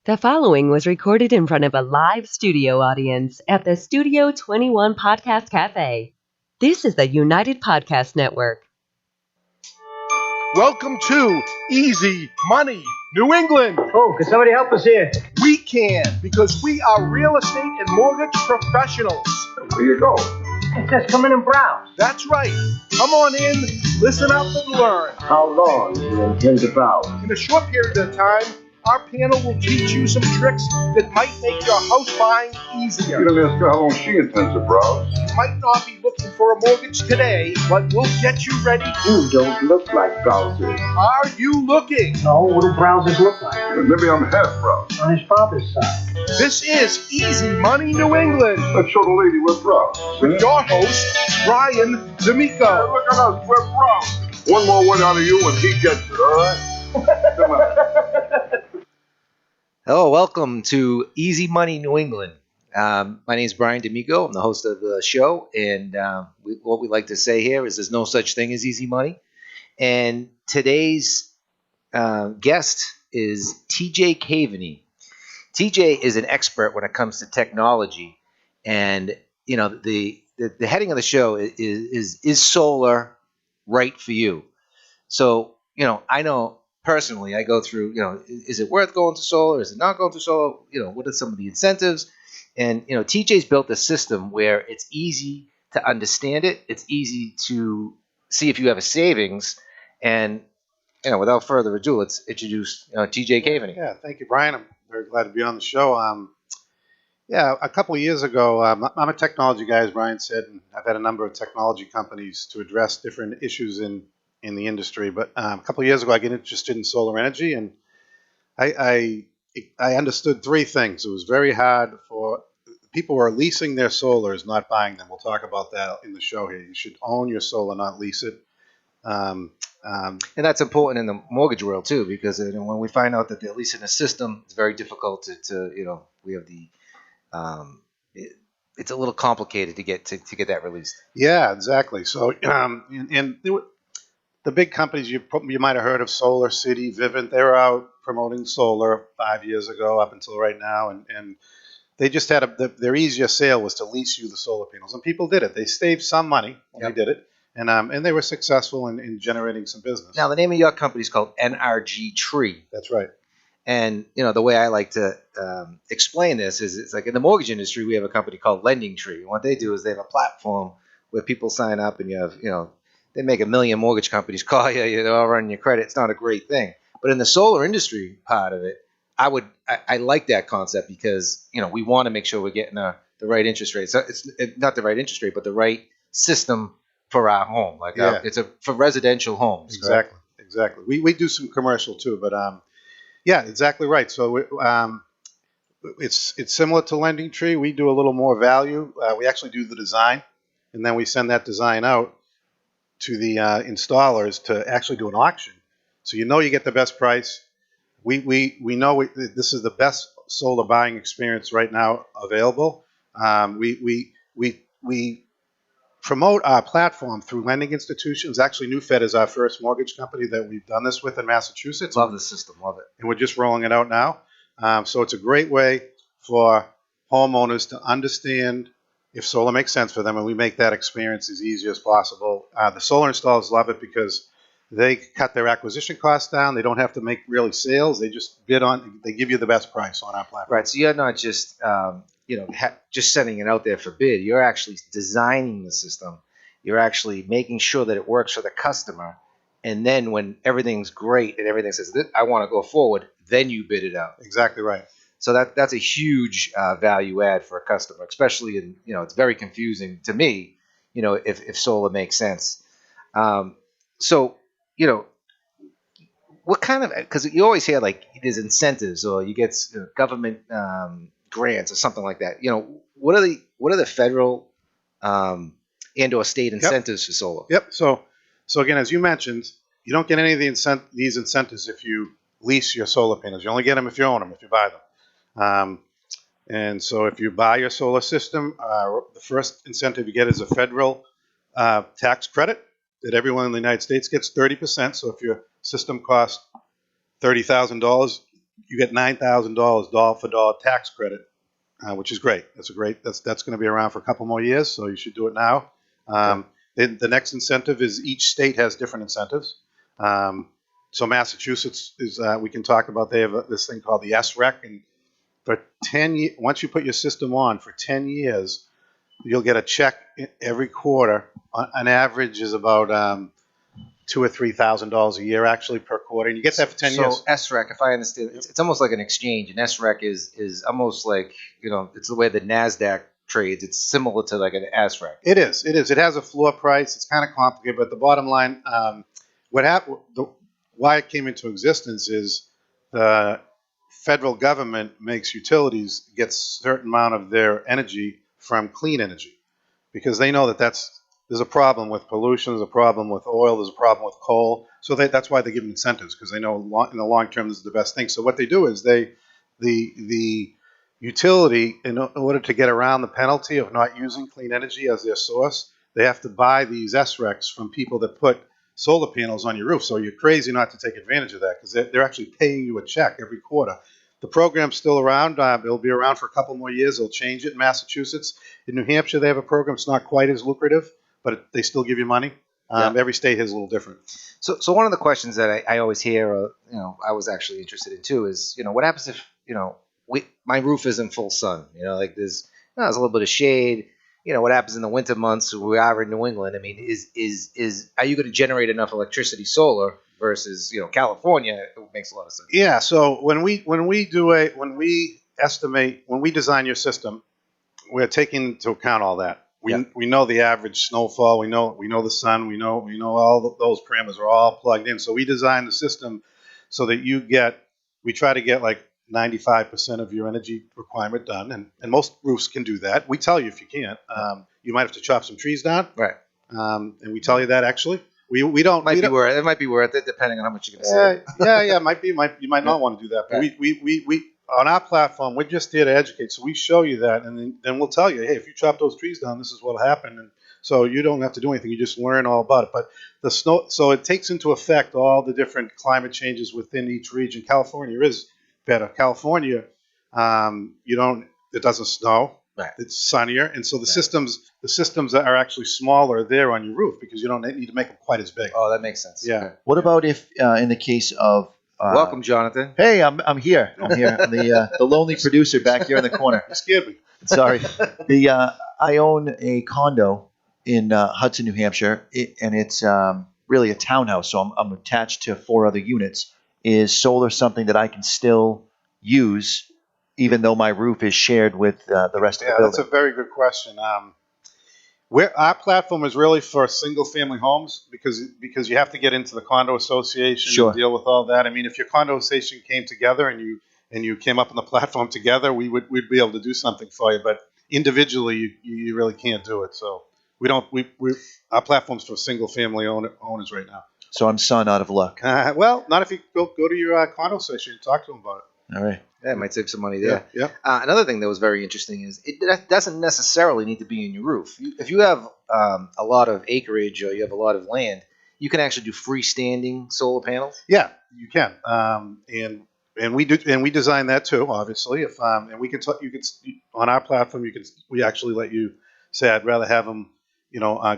The following was recorded in front of a live studio audience at the Studio 21 Podcast Cafe. This is the United Podcast Network. Welcome to Easy Money New England. Oh, can somebody help us here? We can, because we are real estate and mortgage professionals. Where you go? It says come in and browse. That's right. Come on in, listen up, and learn. How long do you intend to browse? In a short period of time, our panel will teach you some tricks that might make your house buying easier. You don't ask her how long she intends to browse. You might not be looking for a mortgage today, but we'll get you ready. You don't look like browsers. Are you looking? No, what do browsers look like? Maybe I'm half browse. On his father's side. This is Easy Money New England Let's show the lady we're browse. with your host, Brian DAmico. Look at us, we're browse. One more word out of you and he gets it, all right? Come on. Hello, welcome to Easy Money New England. My name is Brian DAmico. I'm the host of the show, and what we like to say here is there's no such thing as easy money. And today's guest is TJ Cavener. TJ is an expert when it comes to technology, and you know the heading of the show is solar right for you? So I know. Personally, I go through, is it worth going to solar? Is it not going to solar? What are some of the incentives? And, TJ's built a system where it's easy to understand it. It's easy to see if you have a savings. And, without further ado, let's introduce TJ Cavener. Yeah, thank you, Brian. I'm very glad to be on the show. A couple of years ago, I'm a technology guy, as Brian said, and I've had a number of technology companies to address different issues in the industry. But a couple of years ago, I got interested in solar energy, and I understood three things. It was very hard for people who are leasing their solars, not buying them. We'll talk about that in the show here. You should own your solar, not lease it. And that's important in the mortgage world too, because when we find out that they're leasing a system, it's very difficult to we have the it's a little complicated to get that released. Yeah, exactly. So the big companies you might have heard of, Solar City, Vivint, they were out promoting solar 5 years ago up until right now, and they just had their easiest sale was to lease you the solar panels, and people did it. They saved some money when they did it, and they were successful in generating some business. Now, the name of your company is called NRGTree. That's right. And the way I like to explain this is it's like in the mortgage industry, we have a company called LendingTree. And what they do is they have a platform where people sign up, and you have they make 1 million mortgage companies call you. They're all running your credit. It's not a great thing. But in the solar industry part of it, I like that concept because we want to make sure we're getting the right interest rate. So it's not the right interest rate, but the right system for our home. It's for residential homes. Exactly. Correct? Exactly. We do some commercial too, but yeah, exactly right. So it's similar to LendingTree. We do a little more value. We actually do the design, and then we send that design out to the installers to actually do an auction. So you get the best price. We know this is the best solar buying experience right now available. We promote our platform through lending institutions. Actually, NewFed is our first mortgage company that we've done this with in Massachusetts. Love the system. Love it. And we're just rolling it out now. So it's a great way for homeowners to understand if solar makes sense for them, and we make that experience as easy as possible. The solar installers love it because they cut their acquisition costs down. They don't have to make really sales. They just bid on. They give you the best price on our platform. Right. So you're not just just sending it out there for bid. You're actually designing the system. You're actually making sure that it works for the customer. And then when everything's great and everything says, I want to go forward, then you bid it out. Exactly right. So that's a huge value add for a customer, especially in, it's very confusing to me, if solar makes sense. What kind of, because you always hear like there's incentives or you get government grants or something like that. What are the federal and or state incentives for solar? Yep. So again, as you mentioned, you don't get any of these incentives if you lease your solar panels. You only get them if you own them, if you buy them. And so if you buy your solar system, the first incentive you get is a federal tax credit that everyone in the United States gets 30%. So if your system costs $30,000, you get $9,000 dollar for dollar tax credit, which is great. That's going to be around for a couple more years, so you should do it now. The next incentive is each state has different incentives. So Massachusetts is, we can talk about, they have this thing called the SREC, and for 10 years, once you put your system on for 10 years, you'll get a check every quarter. On average is about $2,000 or $3,000 a year actually per quarter, and you get that for 10 years. So SREC, if I understand, it's almost like an exchange. And SREC is almost like, it's the way the NASDAQ trades. It's similar to like an SREC. It is. It has a floor price. It's kind of complicated, but the bottom line, why it came into existence is the federal government makes utilities get a certain amount of their energy from clean energy, because they know that there's a problem with pollution, there's a problem with oil, there's a problem with coal. So that's why they give incentives, because they know in the long term this is the best thing. So what they do is the utility, in order to get around the penalty of not using clean energy as their source, they have to buy these SRECs from people that put solar panels on your roof. So you're crazy not to take advantage of that, because they're actually paying you a check every quarter. The program's still around. It'll be around for a couple more years. They'll change it in Massachusetts. In New Hampshire, they have a program. It's not quite as lucrative, but they still give you money. Every state has a little different. So one of the questions that I always hear, I was actually interested in too, is, what happens if, my roof isn't full sun, like there's a little bit of shade, what happens in the winter months? We are in New England. I mean, are you going to generate enough electricity solar versus, California? It makes a lot of sense. Yeah. So when we design your system, we're taking into account all that. We know the average snowfall. We know the sun. We know all those parameters are all plugged in. So we design the system so that we try to get like 95% of your energy requirement done, and most roofs can do that. We tell you if you can't, you might have to chop some trees down, right? And we tell you that actually. It might be worth it depending on how much you're going to save. Yeah, it might be. You might not want to do that, but right. we on our platform, we're just here to educate. So we show you that, and then we'll tell you, hey, if you chop those trees down, this is what'll happen. And so you don't have to do anything; you just learn all about it. But the snow, so it takes into effect all the different climate changes within each region. California is better. California, it doesn't snow. Right. It's sunnier, and so the systems are actually smaller there on your roof, because you don't need to make them quite as big. Oh, that makes sense. Yeah. What about if, in the case of welcome, Jonathan. Hey, I'm here. I'm the lonely producer back here in the corner. You scared me. Sorry. I own a condo in Hudson, New Hampshire, and it's really a townhouse. So I'm attached to 4 other units. Is solar something that I can still use, even though my roof is shared with the rest of the building? That's a very good question. Our platform is really for single-family homes, because you have to get into the condo association and deal with all that. I mean, if your condo association came together and you came up on the platform together, we'd be able to do something for you. But individually, you really can't do it. So our platform's for single-family owners right now. So I'm son out of luck. Well, not if you go to your condo association and talk to them about it. All right. Yeah, it might save some money there. Yeah. Another thing that was very interesting is it doesn't necessarily need to be in your roof. If you have a lot of acreage or you have a lot of land, you can actually do freestanding solar panels. Yeah, you can. And we do, and we design that too, obviously. And we can on our platform, we actually let you say, I'd rather have them,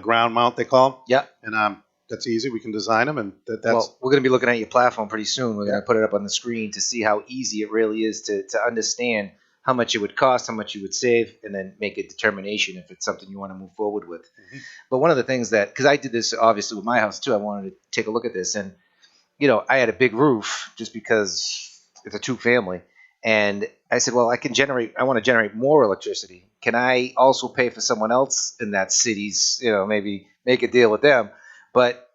ground mount, they call them. Yeah. And that's easy. We can design them, and that's. Well, we're going to be looking at your platform pretty soon. We're going to put it up on the screen to see how easy it really is to understand how much it would cost, how much you would save, and then make a determination if it's something you want to move forward with. Mm-hmm. But one of the things because I did this obviously with my house too, I wanted to take a look at this, and I had a big roof just because it's a 2-family, and I said, well, I want to generate more electricity. Can I also pay for someone else in that city's, maybe make a deal with them? But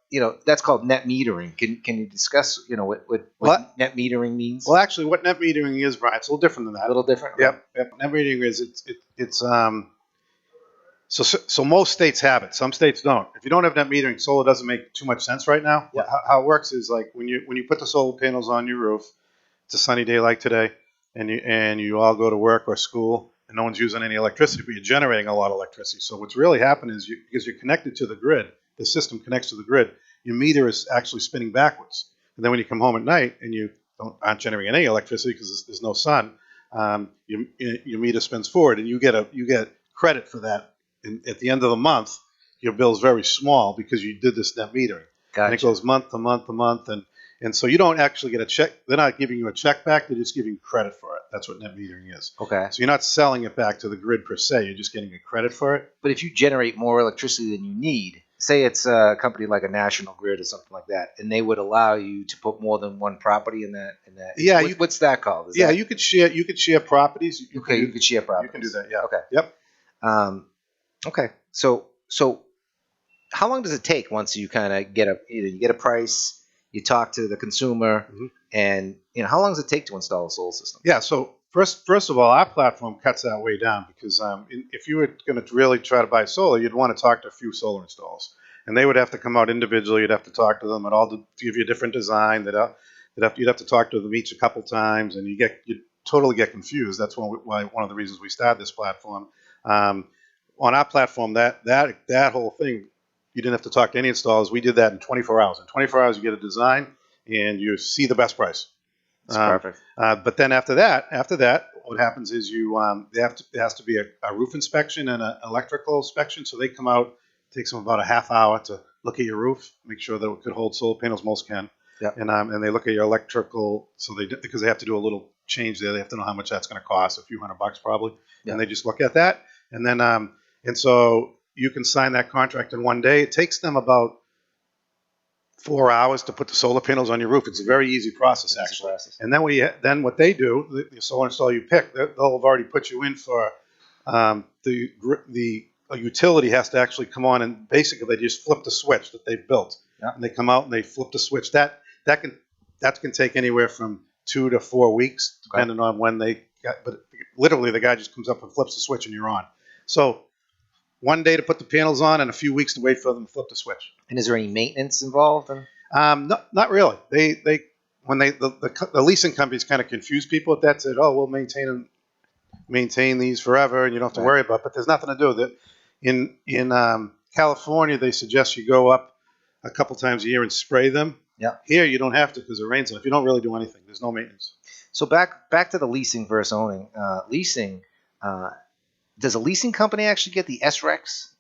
that's called net metering. Can you discuss what net metering means? Well, actually, what net metering is, Brian, it's a little different than that. A little different. Yep. Net metering is so most states have it. Some states don't. If you don't have net metering, solar doesn't make too much sense right now. Yeah. How it works is like when you put the solar panels on your roof, it's a sunny day like today, and you all go to work or school, and no one's using any electricity, but you're generating a lot of electricity. So what's really happening is because you're connected to the grid. The system connects to the grid. Your meter is actually spinning backwards. And then when you come home at night and you aren't generating any electricity because there's no sun, your meter spins forward, and you get credit for that. And at the end of the month, your bill's very small because you did this net metering, and it Gotcha. goes month to month to month, and so you don't actually get a check. They're not giving you a check back; they're just giving you credit for it. That's what net metering is. Okay. So you're not selling it back to the grid per se; you're just getting a credit for it. But if you generate more electricity than you need, say it's a company like a National Grid or something like that, and they would allow you to put more than one property in that. Yeah, what's that called? Yeah, you could share properties. You could share properties. You can do that. Yeah. Okay. Yep. Okay. So how long does it take once you kind of you get a price, you talk to the consumer, and how long does it take to install a solar system? Yeah. So first of all, our platform cuts that way down because if you were going to really try to buy solar, you'd want to talk to a few solar installers, and they would have to come out individually. You'd have to talk to them and all to give you a different design. You'd have to talk to them each a couple times, and you totally get confused. That's why one of the reasons we started this platform. On our platform, that whole thing, you didn't have to talk to any installers. We did that in 24 hours. In 24 hours, you get a design, and you see the best price. That's perfect. But then after that, what happens is there has to be a roof inspection and an electrical inspection. So they come out, it takes them about a half hour to look at your roof, make sure that it could hold solar panels. Most can. Yep. And they look at your electrical, because they have to do a little change there. They have to know how much that's going to cost, a few $100 probably. Yep. And they just look at that, and then and so you can sign that contract in one day. It takes them about 4 hours to put the solar panels on your roof. It's a very easy process, actually. And then what they do, the solar installer you pick, they'll have already put you in for the utility has to actually come on, and basically they just flip the switch that they've built. Yeah. And they come out and they flip the switch. That can take anywhere from 2 to 4 weeks, depending on when they got. But literally, the guy just comes up and flips the switch, and you're on. So 1 day to put the panels on, and a few weeks to wait for them to flip the switch. And is there any maintenance involved? Not really. The leasing companies kind of confuse people with that. Said, "Oh, we'll maintain these forever, and you don't have to worry about." But there's nothing to do with it. In California, they suggest you go up a couple times a year and spray them. Yeah. Here, you don't have to because it rains on. If you don't really do anything, there's no maintenance. So back to the leasing versus owning. Leasing. Does a leasing company actually get the SREX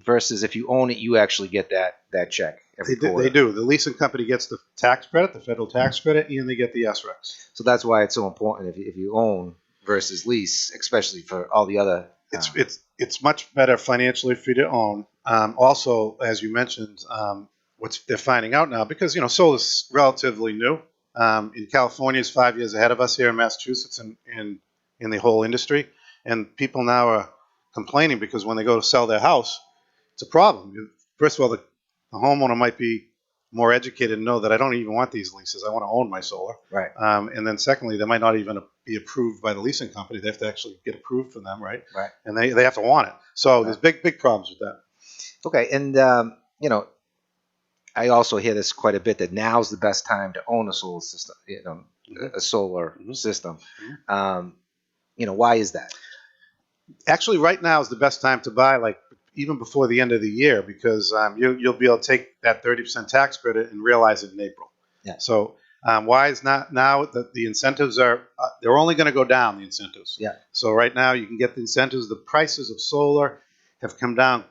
versus if you own it, you actually get that check every quarter? They do. The leasing company gets the tax credit, the federal tax credit, and they get the SREX. So that's why it's so important if you own versus lease, especially for all the other. It's much better financially for you to own. Also, as you mentioned, what they're finding out now, because solar is relatively new. In California, is 5 years ahead of us here in Massachusetts in the whole industry. And people now are complaining because when they go to sell their house, it's a problem. First of all, the homeowner might be more educated and know that I don't even want these leases. I want to own my solar. Right. And then secondly, they might not even be approved by the leasing company. They have to actually get approved from them, right? Right. And they have to want it. So there's big problems with that. Okay. And, I also hear this quite a bit that now's the best time to own a solar system, a solar system. Why is that? Actually, right now is the best time to buy, like even before the end of the year, because you'll be able to take that 30% tax credit and realize it in April. Yeah. So why is not now that the incentives are they're only going to go down, the incentives. Yeah. So right now you can get the incentives. The prices of solar have come down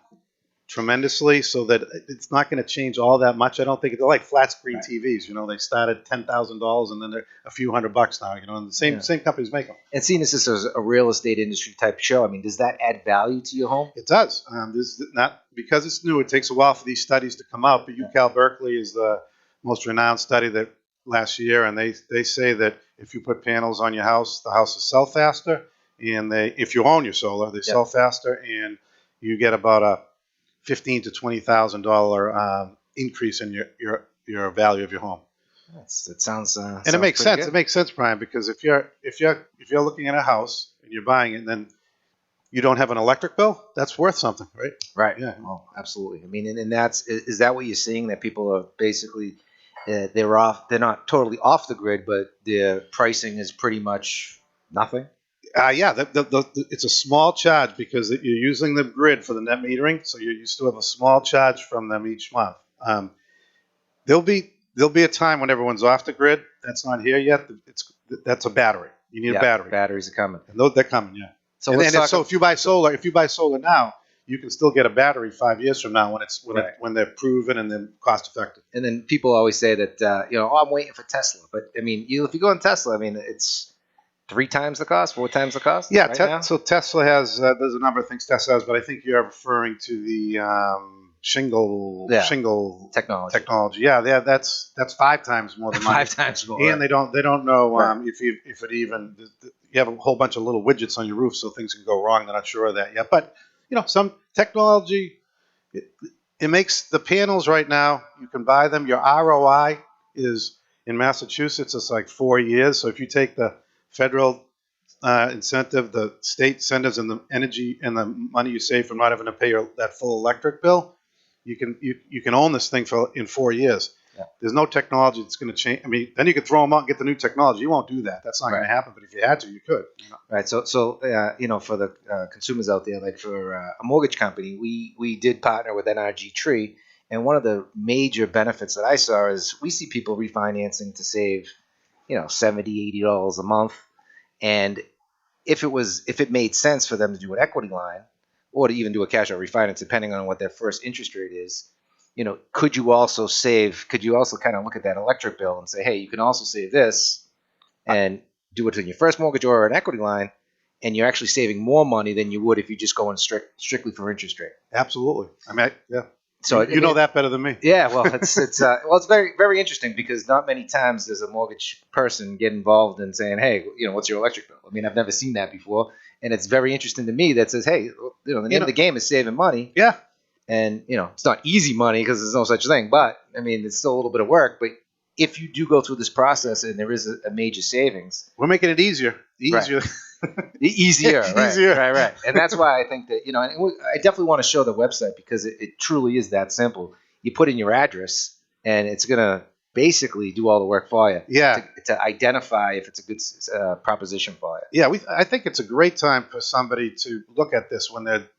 tremendously, so that it's not going to change all that much. I don't think they're like flat screen TVs. They started $10,000 and then they're a few $100 now. And the same companies make them. And seeing this as a real estate industry type show, I mean, does that add value to your home? It does. This not because it's new. It takes a while for these studies to come out. But UCal Berkeley is the most renowned study that last year, and they say that if you put panels on your house, the house will sell faster, and if you own your solar, they sell faster, and you get about a $15,000 to $20,000 increase in your value of your home. That sounds and it makes sense. Good. It makes sense, Brian, because if you're looking at a house and you're buying it, and then you don't have an electric bill, that's worth something, right? Right. Yeah. Oh, absolutely. I mean, and is that what you're seeing, that people are basically they're not totally off the grid, but their pricing is pretty much nothing? It's a small charge because you're using the grid for the net metering, so you still have a small charge from them each month. there'll be a time when everyone's off the grid. That's not here yet. That's a battery. You need a battery. Batteries are coming. And they're coming, yeah. So And let's then, talk. so if you buy solar now, you can still get a battery 5 years from now when they're proven and then cost effective. And then people always say that I'm waiting for Tesla, but I mean, if you go on Tesla, I mean, it's 3 times the cost, 4 times the cost. Yeah, right now? so Tesla has there's a number of things Tesla has, but I think you're referring to the shingle technology. Yeah, that's 5 times more than mine. 5 times more. And they don't know if it even you have a whole bunch of little widgets on your roof, so things can go wrong. They're not sure of that yet. But some technology it makes the panels right now. You can buy them. Your ROI is in Massachusetts. It's like 4 years. So if you take the federal incentive, the state incentives, and the energy and the money you save from not having to pay that full electric bill, you can own this thing in 4 years. Yeah. There's no technology that's going to change. I mean, then you could throw them out and get the new technology. You won't do that. That's not going to happen. But if you had to, you could. Right. So for the consumers out there, like for a mortgage company, we did partner with NRGTree, and one of the major benefits that I saw is we see people refinancing to save, $70, $80 a month, and if it made sense for them to do an equity line or to even do a cash out refinance, depending on what their first interest rate is. Could you also kind of look at that electric bill and say, hey, you can also save this and do it in your first mortgage or an equity line, and you're actually saving more money than you would if you just go in strictly for interest rate. Absolutely. I mean, yeah. So you know that better than me. Yeah, well, it's very, very interesting because not many times does a mortgage person get involved in saying, hey, what's your electric bill? I mean, I've never seen that before, and it's very interesting to me that says, hey, the name of the game is saving money. Yeah. And, it's not easy money because there's no such thing, but, I mean, it's still a little bit of work. But if you do go through this process and there is a major savings. We're making it easier. Easier. Right. And that's why I think that, and I definitely want to show the website because it truly is that simple. You put in your address and it's going to basically do all the work for you. Yeah. To identify if it's a good proposition for you. Yeah, I think it's a great time for somebody to look at this when they're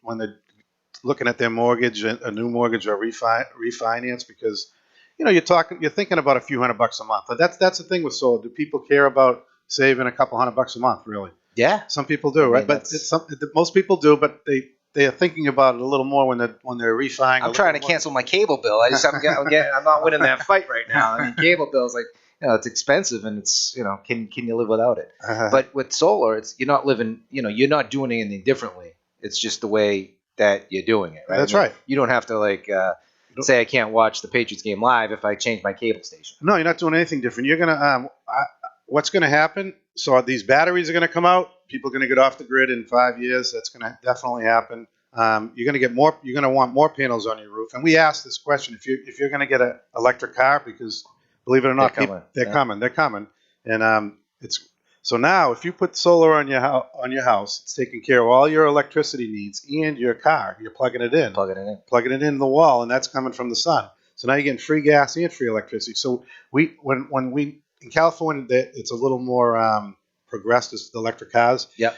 looking at their mortgage, a new mortgage or refinance, because you're thinking about a few $100 a month. But that's the thing with solar. Do people care about saving a couple $100 a month? Really? Yeah, some people do, right? But most people do, but they are thinking about it a little more when they're refining. I'm trying to cancel my cable bill. I'm not winning that fight right now. I mean, cable bill is like it's expensive and it's can you live without it? But with solar, you're not living. You're not doing anything differently. It's just the way that you're doing it, right? That's right. You don't have to say I can't watch the Patriots game live if I change my cable station. No, you're not doing anything different. You're gonna what's going to happen? So these batteries are going to come out. People are going to get off the grid in 5 years. That's going to definitely happen. You're going to get more. You're going to want more panels on your roof. And we asked this question: if you're going to get an electric car, because believe it or not, they're coming. And it's so now if you put solar on your house, it's taking care of all your electricity needs and your car. You're plugging it in the wall, and that's coming from the sun. So now you're getting free gas and free electricity. So when we in California, it's a little more progressed as the electric cars. Yep.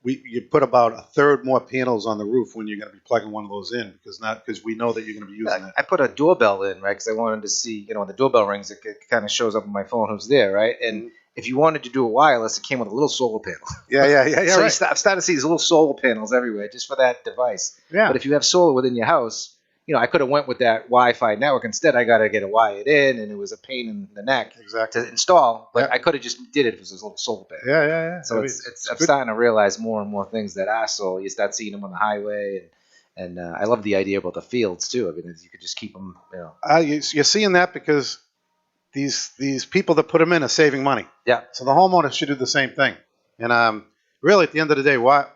You put about a third more panels on the roof when you're going to be plugging one of those in because we know that you're going to be using it. I put a doorbell in, right? Because I wanted to see, when the doorbell rings, it kind of shows up on my phone who's there, right? And if you wanted to do it wireless, it came with a little solar panel. Yeah. So right. I've started to see these little solar panels everywhere just for that device. Yeah. But if you have solar within your house, I could have went with that Wi-Fi network. Instead, I got to get it wired in, and it was a pain in the neck to install. But I could have just did it if it was a little solar panel. Yeah. So I'm starting to realize more and more things that are solar. You start seeing them on the highway, and I love the idea about the fields too. I mean, you could just keep them. You're seeing that because these people that put them in are saving money. Yeah. So the homeowner should do the same thing. And really, at the end of the day, why?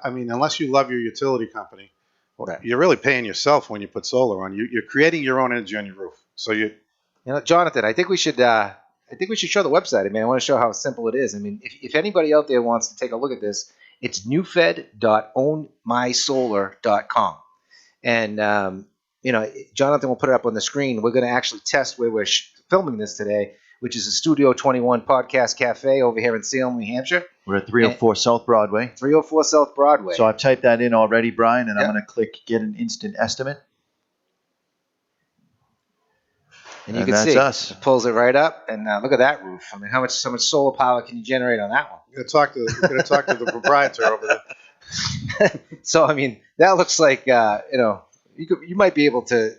I mean, unless you love your utility company. Right. You're really paying yourself when you put solar on. You're creating your own energy on your roof. So Jonathan, I think we should show the website. I mean, I want to show how simple it is. I mean, if anybody out there wants to take a look at this, it's newfed.ownmysolar.com. And Jonathan will put it up on the screen. We're going to actually test where we're filming this today, which is a Studio 21 Podcast Cafe over here in Salem, New Hampshire. We're at 304 South Broadway. 304 South Broadway. So I've typed that in already, Brian, and I'm going to click Get an Instant Estimate. And you And can that's see us. it pulls it right up, and look at that roof. I mean, how much solar power can you generate on that one? We're gonna talk to the proprietor over there. So I mean, that looks like you might be able to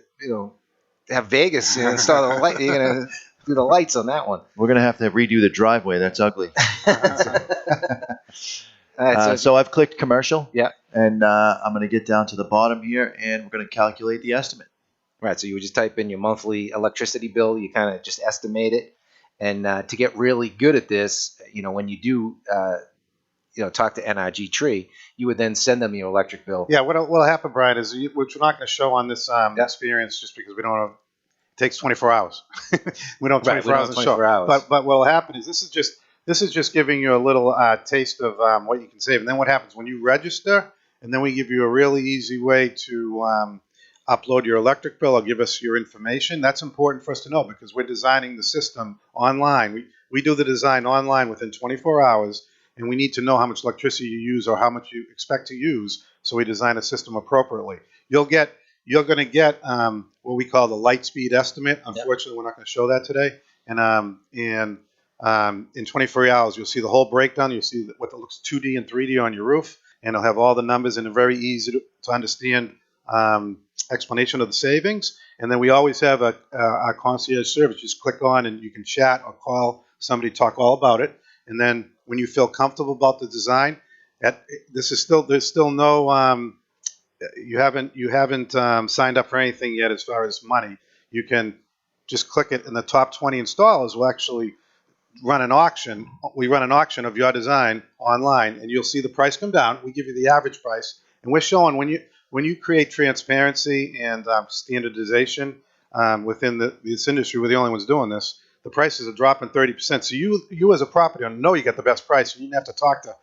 have Vegas install the light. You're gonna do the lights on that one. We're gonna have to redo the driveway. That's ugly. All right, So I've clicked commercial. Yeah. And I'm gonna get down to the bottom here, and we're gonna calculate the estimate. right, so you would just type in your monthly electricity bill. You kind of just estimate it, and to get really good at this, when you do talk to NRGTree, you would then send them your electric bill. Yeah, what'll happen, Brian, is which we're not going to show on this experience just because we don't have. It takes 24 hours. We don't have 24 hours to show. But what'll happen is this is just giving you a little taste of what you can save. And then what happens when you register, and then we give you a really easy way to upload your electric bill or give us your information. That's important for us to know because we're designing the system online. We do the design online within 24 hours, and we need to know how much electricity you use or how much you expect to use, so we design a system appropriately. You're going to get what we call the light speed estimate. Unfortunately, we're not going to show that today. And in 24 hours, you'll see the whole breakdown. You'll see what looks 2D and 3D on your roof, and it'll have all the numbers in a very easy to understand explanation of the savings. And then we always have a concierge service. Just click on and you can chat or call somebody, talk all about it. And then when you feel comfortable about the design, there's still no you haven't signed up for anything yet as far as money. You can just click it, and the top 20 installers will actually run an auction. We run an auction of your design online, and you'll see the price come down. We give you the average price, and we're showing when you create transparency and standardization within this industry, we're the only ones doing this. The prices are dropping 30%. So you as a property owner know you get the best price. You didn't have to talk to.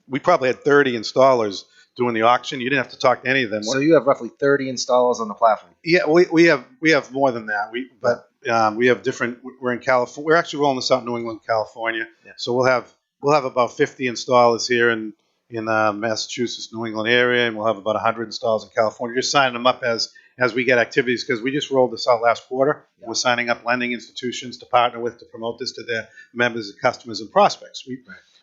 We probably had 30 installers doing the auction. You didn't have to talk to any of them. So you have roughly 30 installers on the platform. Yeah, we have more than that. We have different. We're in California. We're actually rolling this out in New England, California. Yeah. So we'll have about 50 installers here in Massachusetts, New England area, and we'll have about 100 installers in California. We're just signing them up as we get activities because we just rolled this out last quarter. Yeah. We're signing up lending institutions to partner with to promote this to their members, and customers, and prospects.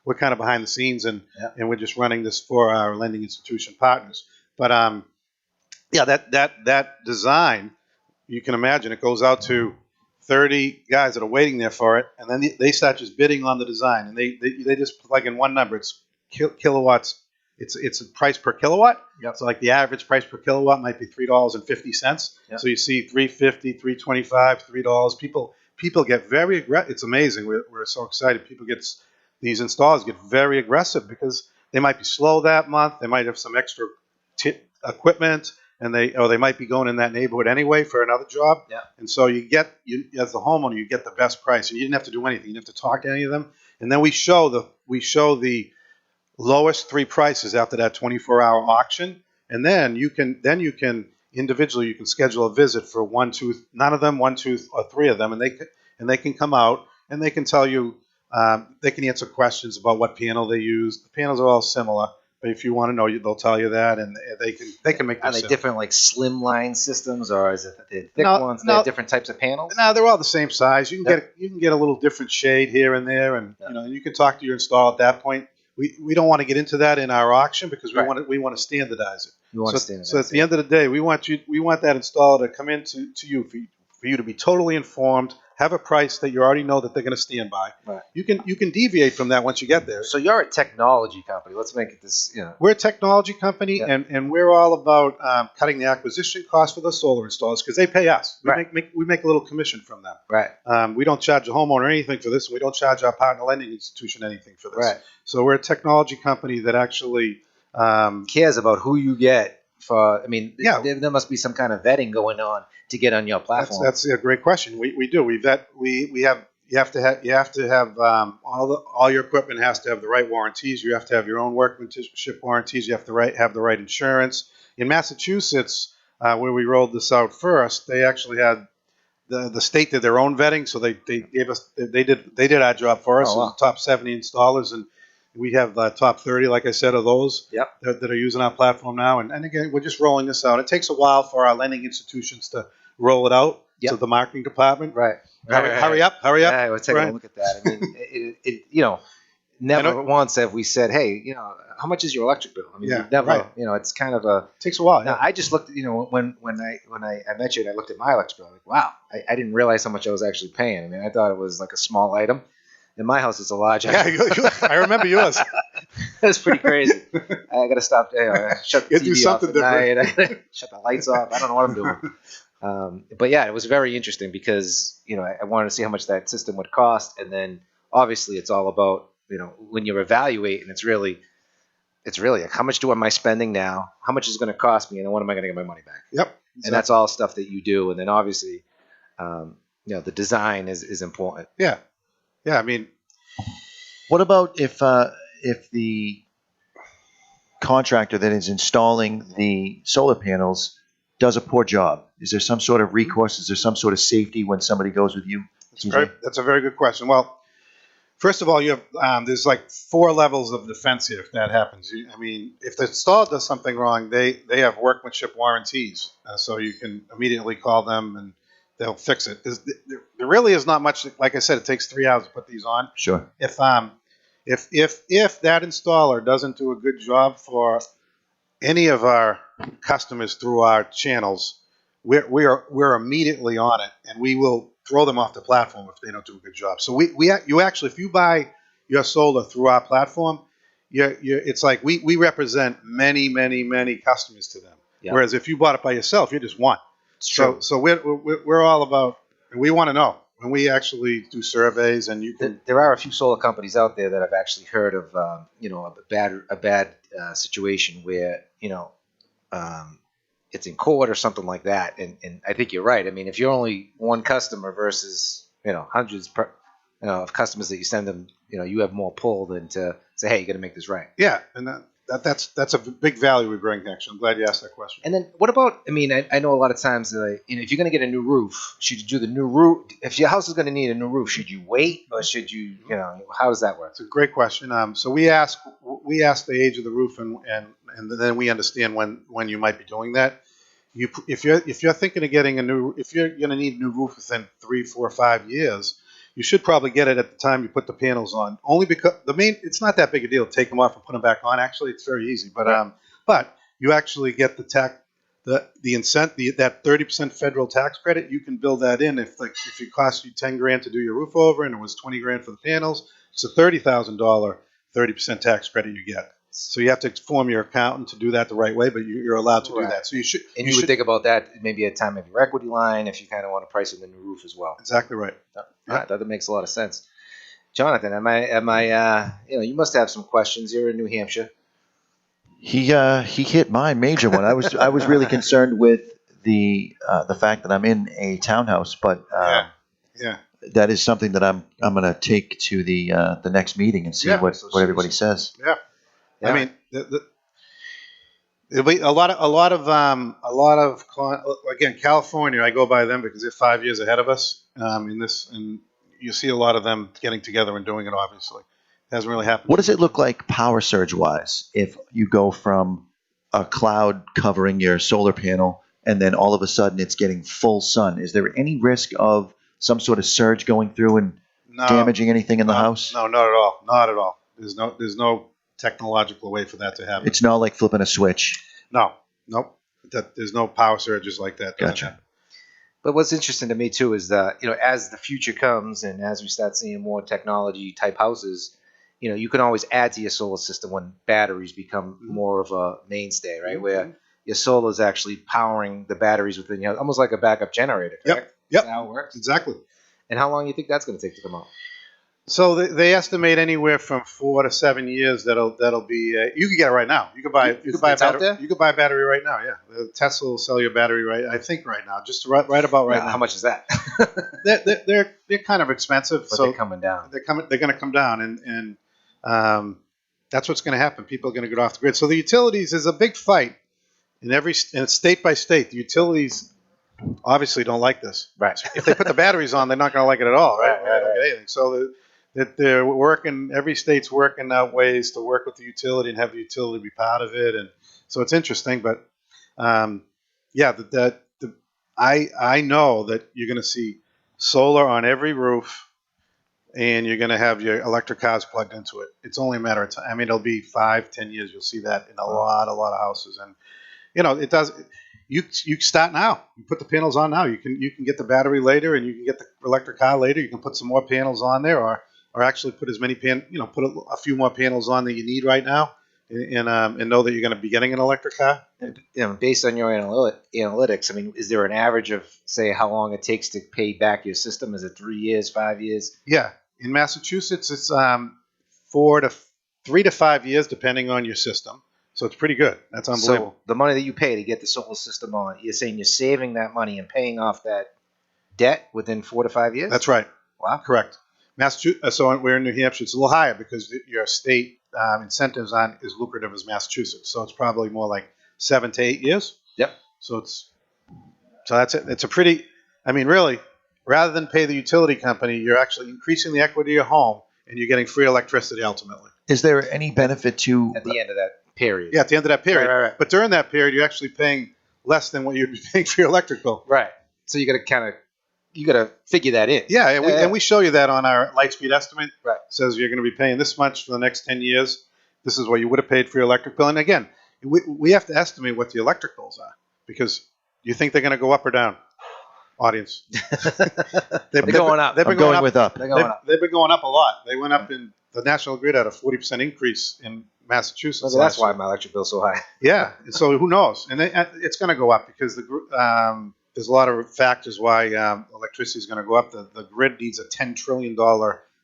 We're kind of behind the scenes, and we're just running this for our lending institution partners. But that design, you can imagine, it goes out to 30 guys that are waiting there for it, and then they start just bidding on the design, and they just plug in one number. It's kilowatts. It's a price per kilowatt. Yep. So like the average price per kilowatt might be $3.50. Yep. So you see $3.50, $3.25, $3. People get very aggressive. It's amazing. We're so excited. These installers get very aggressive because they might be slow that month. They might have some extra equipment, and they might be going in that neighborhood anyway for another job. Yeah. And so you as the homeowner, you get the best price, and you didn't have to do anything. You didn't have to talk to any of them. And then we show the lowest three prices after that 24-hour auction, and then you can individually you can schedule a visit for one, two, or three of them, and they can come out and they can tell you. They can answer questions about what panel they use. The panels are all similar, but if you want to know, they'll tell you that, and they can make. Are they different, like slimline systems, or is it the thick ones? They have different types of panels. No, they're all the same size. You can get a little different shade here and there, and you can talk to your installer at that point. We don't want to get into that in our auction because we want to standardize it. So at the end of the day, we want that installer to come in to you for you to be totally informed. Have a price that you already know that they're going to stand by. Right. You can deviate from that once you get there. So you're a technology company. Let's make it this. We're a technology company, and we're all about cutting the acquisition cost for the solar installers because they pay us. We make a little commission from them. Right. We don't charge the homeowner anything for this. And we don't charge our partner lending institution anything for this. Right. So we're a technology company that actually cares about who you get. There must be some kind of vetting going on to get on your platform. That's a great question. We do. We vet. You have to have all your equipment has to have the right warranties. You have to have your own workmanship warranties. You have to have the right insurance. In Massachusetts, where we rolled this out first, they actually had the state did their own vetting, so they gave us they did our job for us. Wow. Top 70 installers, and we have top 30, like I said, of those that are using our platform now. And again, we're just rolling this out. It takes a while for our lending institutions to roll it out. to the marketing department. Right. Hurry up. Yeah, we're taking Brian. a look at that. I mean, never once have we said, hey, how much is your electric bill? I mean, Yeah, we've never, right. it's kind of a. Takes a while. Now, Yeah. I just looked, when I met you and I looked at my electric bill, I'm like, wow, I didn't realize how much I was actually paying. I mean, I thought it was like a small item. In my house, it's a large item. Yeah, I remember yours. That's pretty crazy. I got to stop there. Shut the You do TV off something at different. night. I gotta shut the lights off. I don't know what I'm doing. But yeah, it was very interesting because I wanted to see how much that system would cost, and then obviously it's all about when you evaluate, and it's really like how much am I spending now? How much is it going to cost me, and then when am I going to get my money back? Yep. Exactly. And that's all stuff that you do, and then obviously, the design is important. Yeah. Yeah. I mean, What about if the contractor that is installing the solar panels does a poor job? Is there some sort of recourse? Is there some sort of safety when somebody goes with you? that's a very good question. Well, first of all, you have there's like 4 levels of defense here if that happens. I mean, if the installer does something wrong, they have workmanship warranties, so you can immediately call them and they'll fix it. There really is not much. Like I said, it takes 3 hours to put these on. Sure. If that installer doesn't do a good job for any of our customers through our channels, we're immediately on it, and we will throw them off the platform if they don't do a good job. So you actually, if you buy your solar through our platform, it's like we represent many customers to them. Yeah. Whereas if you bought it by yourself, you're just one. It's true. So we're all about, and we want to know. And we actually do surveys, and you can. There are a few solar companies out there that I've actually heard of, a bad situation where it's in court or something like that. And I think you're right. I mean, if you're only one customer versus hundreds of customers that you send them, you have more pull than to say, hey, you got to make this right. Yeah, and that's a big value we bring. Actually, I'm glad you asked that question. And then what about? I mean, I know a lot of times that if you're going to get a new roof, should you do the new roof? If your house is going to need a new roof, should you wait or should you? How does that work? It's a great question. So we ask the age of the roof, and then we understand when you might be doing that. If you're thinking of getting if you're going to need a new roof within 3, 4, 5 years, you should probably get it at the time you put the panels on. Only because it's not that big a deal to take them off and put them back on. Actually, it's very easy. But you actually get the incentive, that 30% federal tax credit. You can build that in if it costs you $10,000 to do your roof over and it was $20,000 for the panels. It's a $30,000 30% tax credit you get. So you have to inform your accountant to do that the right way, but you're allowed to do that. So you should. And you would think about that maybe at the time of your equity line if you kind of want to price in the new roof as well. Exactly right. I thought that makes a lot of sense. Jonathan, am I? You must have some questions. You're in New Hampshire. He hit my major one. I was really concerned with the fact that I'm in a townhouse, but yeah. that is something that I'm going to take to the next meeting and see what everybody says. Yeah. I mean, it'll be a lot of again, California. I go by them because they're 5 years ahead of us in this, and you see a lot of them getting together and doing it. Obviously, it hasn't really happened. What does it look like power surge wise if you go from a cloud covering your solar panel and then all of a sudden it's getting full sun? Is there any risk of some sort of surge going through and damaging anything in the house? No, not at all. Not at all. There's no technological way for that to happen. It's not like flipping a switch. Nope. There's no power surges like that. Gotcha. But what's interesting to me too is that as the future comes and as we start seeing more technology type houses, you can always add to your solar system when batteries become more of a mainstay, right? Mm-hmm. Where your solar is actually powering the batteries within your house, almost like a backup generator. Correct? Yep. That's how it works. Exactly. And how long do you think that's going to take to come out? So they estimate anywhere from 4 to 7 years. That'll be. You can get it right now. You could buy a battery. You could buy a battery right now. Yeah, Tesla will sell you a battery right. I think right now, just right about right now. How much is that? they're kind of expensive, but so they're coming down. They're going to come down, and that's what's going to happen. People are going to get off the grid. So the utilities is a big fight and state by state. The utilities obviously don't like this. Right. If they put the batteries on, they're not going to like it at all. Right. They don't get anything. So they're working. Every state's working out ways to work with the utility and have the utility be part of it. And so it's interesting. But I I know that you're going to see solar on every roof, and you're going to have your electric cars plugged into it. It's only a matter of time. I mean, it'll be 5-10 years. You'll see that in a lot of houses, and it does. You start now. You put the panels on now. You can get the battery later, and you can get the electric car later. You can put some more panels on there, or actually put as many put a few more panels on than you need right now, and know that you're going to be getting an electric car. Based on your analytics, I mean, is there an average of, say, how long it takes to pay back your system? Is it 3 years, 5 years? Yeah, in Massachusetts, it's 3 to 5 years, depending on your system. So it's pretty good. That's unbelievable. So the money that you pay to get the solar system on, you're saying you're saving that money and paying off that debt within 4 to 5 years? That's right. Wow. Correct. Massachusetts. So we're in New Hampshire. It's a little higher because your state incentives aren't as lucrative as Massachusetts. So it's probably more like 7 to 8 years. Yep. So that's it. It's a pretty. I mean, really, rather than pay the utility company, you're actually increasing the equity of your home, and you're getting free electricity ultimately. Is there any benefit to At the end of that period. Yeah, at the end of that period. Right. But during that period, you're actually paying less than what you'd be paying for your electric bill. Right. So you got to figure that in. Yeah, and we show you that on our Lightspeed estimate. Right. It says you're going to be paying this much for the next 10 years. This is what you would have paid for your electric bill. And again, we have to estimate what the electric bills are, because you think they're going to go up or down, audience? They've been going up. They've been going up. They're going up. They've been going up a lot. They went up in the National Grid had a 40% increase in Massachusetts. So that's why my electric bill's so high. Yeah. So who knows? And it's going to go up because there's a lot of factors why electricity is going to go up. The grid needs a $10 trillion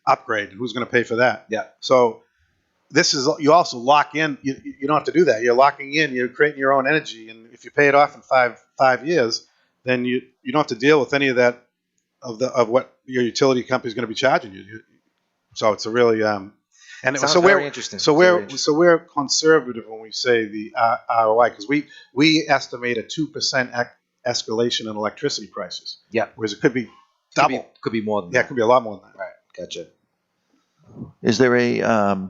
upgrade. Who's going to pay for that? Yeah. So you also lock in. You don't have to do that. You're locking in. You're creating your own energy. And if you pay it off in five years, then you don't have to deal with any of that of what your utility company is going to be charging you. So it's a really Very interesting. So we're conservative when we say the ROI, because we estimate a 2% escalation in electricity prices. Yeah. Whereas it could be double. Could be more than Yeah, that. it could be a lot more than that. Right. Gotcha. Is there a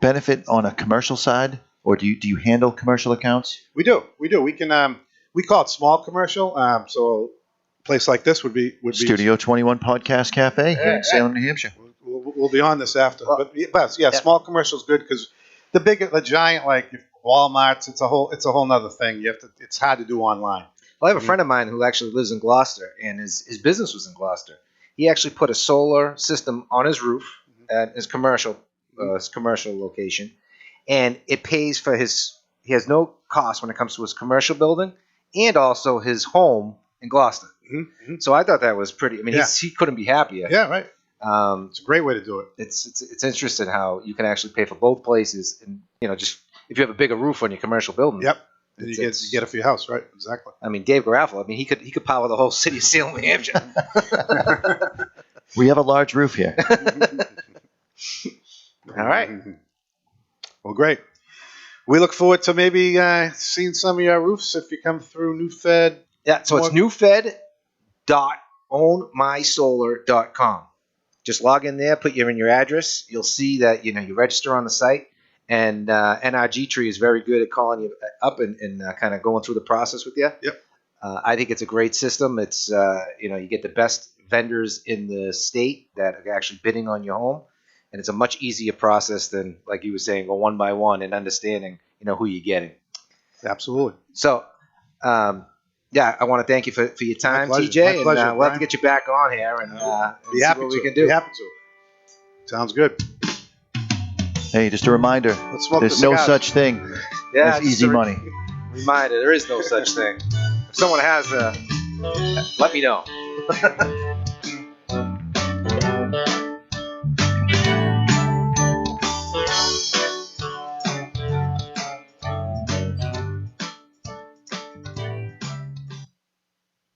benefit on a commercial side, or do you handle commercial accounts? We do. We can. We call it small commercial. So a place like this would be Studio 21 Podcast Cafe here in Salem, New Hampshire. We'll be on this after. But small commercial is good, because the giant, like Walmart's, it's a whole nother thing. It's hard to do online. Well, I have a friend of mine who actually lives in Gloucester, and his business was in Gloucester. He actually put a solar system on his roof at his commercial location, and it pays for he has no cost when it comes to his commercial building and also his home in Gloucester. Mm-hmm. So I thought that was pretty. I mean, he couldn't be happier. Yeah, right. It's a great way to do it. It's interesting how you can actually pay for both places, and just if you have a bigger roof on your commercial building. Yep. And you get it for your house, right? Exactly. I mean, Dave Garofalo, he could power the whole city of Salem, New Hampshire. We have a large roof here. All right. Well, great. We look forward to maybe seeing some of your roofs if you come through NewFed. Yeah, so it's newfed.ownmysolar.com. Just log in there, put in your address. You'll see that you register on the site, and NRGTree is very good at calling you up and kind of going through the process with you. Yep. I think it's a great system. It's you get the best vendors in the state that are actually bidding on your home, and it's a much easier process than, like you were saying, go one by one and understanding who you're getting. Absolutely. So. I want to thank you for your time, TJ. My pleasure, and we'll have to get you back on here and be see happy what to. we can do. Be happy to. Sounds good. Hey, just a reminder, Let's smoke there's the no cigars. such thing as just easy a money. Reminder, there is no such thing. If someone has let me know.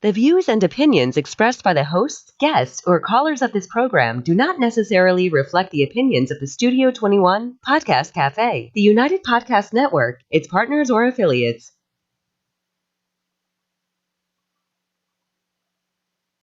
The views and opinions expressed by the hosts, guests, or callers of this program do not necessarily reflect the opinions of the Studio 21 Podcast Cafe, the United Podcast Network, its partners, or affiliates.